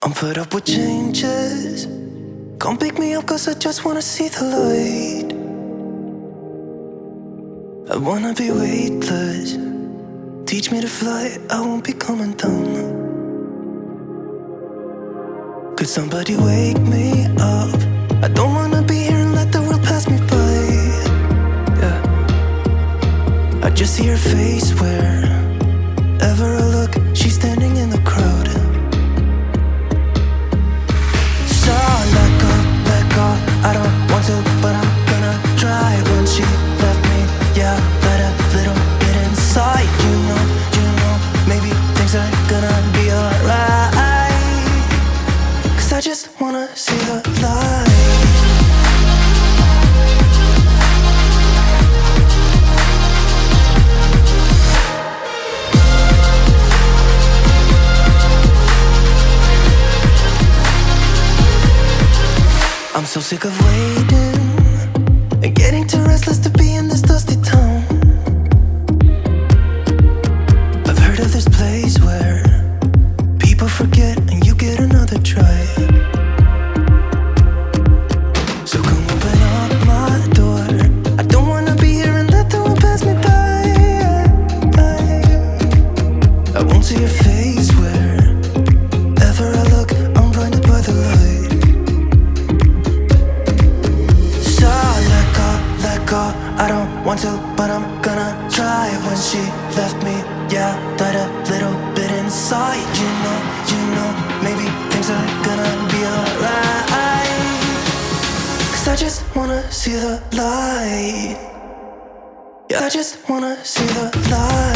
I'm fed up with changes. Come pick me up cause I just wanna see the light. I wanna be weightless. Teach me to fly, I won't be coming down. Could somebody wake me up? I don't wanna be here and let the world pass me by. Yeah, I just see her face wherever I look. She's standing in the crowd. So let go, I don't want to, but I'm gonna try. When she left me, yeah, let a little bit inside. You know, maybe things are gonna be alright. Cause I just wanna see the light. I'm so sick of waiting and getting too restless to be in this dusty town. I've heard of this place where people forget and you get another try. So come open up my door. I don't wanna be here and let the world pass me by. I won't see your face wherever I look. I'm blinded by the light. I don't want to, but I'm gonna try. When she left me, yeah, died a little bit inside. You know, maybe things are gonna be alright. Cause I just wanna see the light. Yeah, I just wanna see the light.